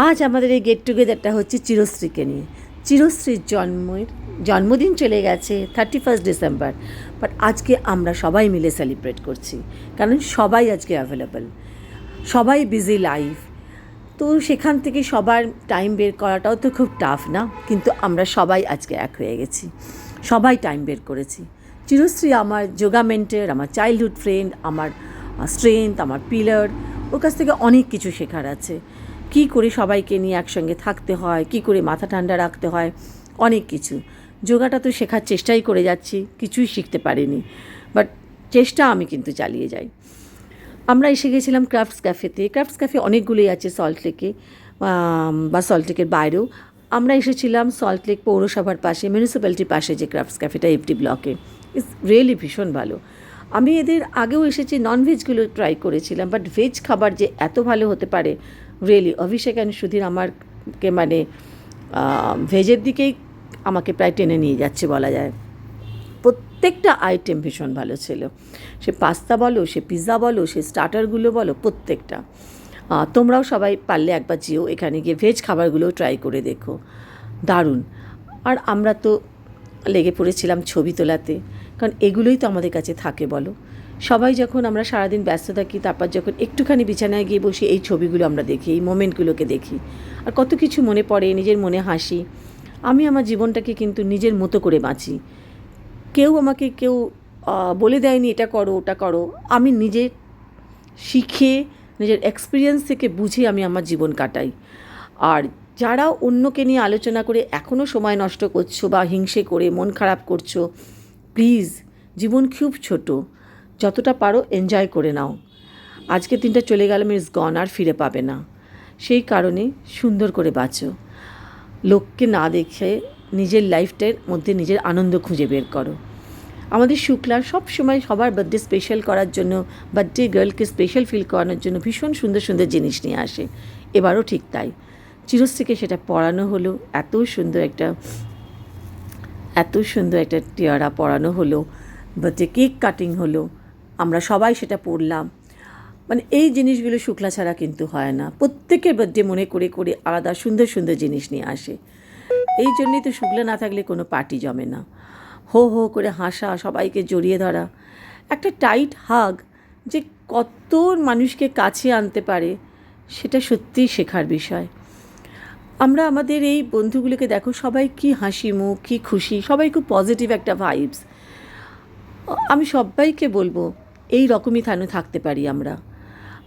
আজ আমাদের এই গেট টুগেদারটা হচ্ছে চিরশ্রীকে নিয়ে। চিরশ্রীর জন্মদিন চলে গেছে 31 ডিসেম্বর, বাট আজকে আমরা সবাই মিলে সেলিব্রেট করছি, কারণ সবাই আজকে অ্যাভেলেবল, সবাই বিজি লাইফ। তো সেখান থেকে সবার টাইম বের করাটাও তো খুব টাফ না, কিন্তু আমরা সবাই আজকে এক হয়ে গেছি, সবাই টাইম বের করেছি। চিরশ্রী আমার যোগা মেন্টর, আমার চাইল্ডহুড ফ্রেন্ড, আমার স্ট্রেংথ, আমার পিলার। ওর কাছ থেকে অনেক কিছু শেখার আছে, কী করে সবাইকে নিয়ে একসঙ্গে থাকতে হয়, কী করে মাথা ঠান্ডা রাখতে হয়, অনেক কিছু। যোগাটা তো শেখার চেষ্টাই করে যাচ্ছি, কিছুই শিখতে পারিনি, বাট চেষ্টা আমি কিন্তু চালিয়ে যাই। আমরা এসে গেছিলাম ক্রাফটস ক্যাফেতে। ক্রাফটস ক্যাফে অনেকগুলোই আছে সল্টলেকে বা সল্টলেকের বাইরেও। আমরা এসেছিলাম সল্টলেক পৌরসভার পাশে, মিউনিসিপ্যালিটির পাশে যে ক্রাফটস ক্যাফেটা এফডি ব্লকে। ইটস রিয়েলি ভীষণ ভালো। আমি এদের আগেও এসেছি, ননভেজগুলো ট্রাই করেছিলাম, বাট ভেজ খাবার যে এত ভালো হতে পারে, রিয়েলি। অভিষেক অ্যান্ড সুধীর আমাকে মানে ভেজের দিকেই আমাকে প্রায় টেনে নিয়ে যাচ্ছে বলা যায়। প্রত্যেকটা আইটেম ভীষণ ভালো ছিল, সে পাস্তা বলো, সে পিৎজা বলো, সে স্টার্টারগুলো বলো, প্রত্যেকটা। তোমরাও সবাই পারলে একবার যেও, এখানে গিয়ে ভেজ খাবারগুলোও ট্রাই করে দেখো, দারুণ। আর আমরা তো লেগে পড়েছিলাম ছবি তোলাতে, কারণ এগুলোই তো আমাদের কাছে থাকে বলো। সবাই যখন আমরা সারাদিন ব্যস্ত থাকি, তারপর যখন একটুখানি বিছানায় গিয়ে বসি, এই ছবিগুলো আমরা দেখি, এই মোমেন্টগুলোকে দেখি, আর কত কিছু মনে পড়ে, নিজের মনে হাসি। আমি আমার জীবনটাকে কিন্তু নিজের মতো করে বাঁচি, আমাকে কেউ বলে দেয়নি এটা করো ওটা করো। আমি নিজে শিখে, নিজের এক্সপিরিয়েন্স থেকে বুঝে আমি আমার জীবন কাটাই। আর যারা অন্যকে নিয়ে আলোচনা করে এখনও সময় নষ্ট করছো বা হিংসে করে মন খারাপ করছো, প্লিজ, জীবন খুব ছোট, যতটা পারো এনজয় করে নাও। আজকে দিনটা চলে গেল, মিস গন, আর ফিরে পাবে না। সেই কারণে সুন্দর করে বাঁচো, লোককে না দেখে নিজের লাইফটার মধ্যে নিজের আনন্দ খুঁজে বের করো। আমাদের শুক্লা সব সময় সবার বার্থডে স্পেশাল করার জন্য, বার্থডে গার্লকে স্পেশাল ফিল করানোর জন্য ভীষণ সুন্দর সুন্দর জিনিস নিয়ে আসে। এবারও ঠিক তাই, চিরশ্রীকে সেটা পরানো হলো, এত সুন্দর একটা টিয়ারা পরানো হলো, বার্থডে কেক কাটিং হলো, আমরা সবাই সেটা পরলাম। মানে এই জিনিসগুলো শুক্লা ছাড়া কিন্তু হয় না, প্রত্যেকের বার্থডে মনে করে করে আলাদা সুন্দর সুন্দর জিনিস নিয়ে আসে। এই জন্যই তো শুক্লা না থাকলে কোনো পার্টি জমে না। হো হো করে হাসা, সবাইকে জড়িয়ে ধরা, একটা টাইট হাগ যে কত মানুষকে কাছে আনতে পারে, সেটা সত্যিই শেখার বিষয়। আমরা আমাদের এই বন্ধুগুলোকে দেখো, সবাই কি হাসি মুখ, কী খুশি, সবাই খুব পজিটিভ একটা ভাইবস। আমি সবাইকে বলবো এই রকমই থাকতে পারি আমরা।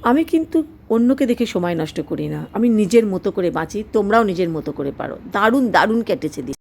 আমি কিন্তু অন্যকে দেখে সময় নষ্ট করি না, আমি নিজের মতো করে বাঁচি, তোমরাও নিজের মতো করে পারো। দারুণ দারুণ কেটেছে দিন।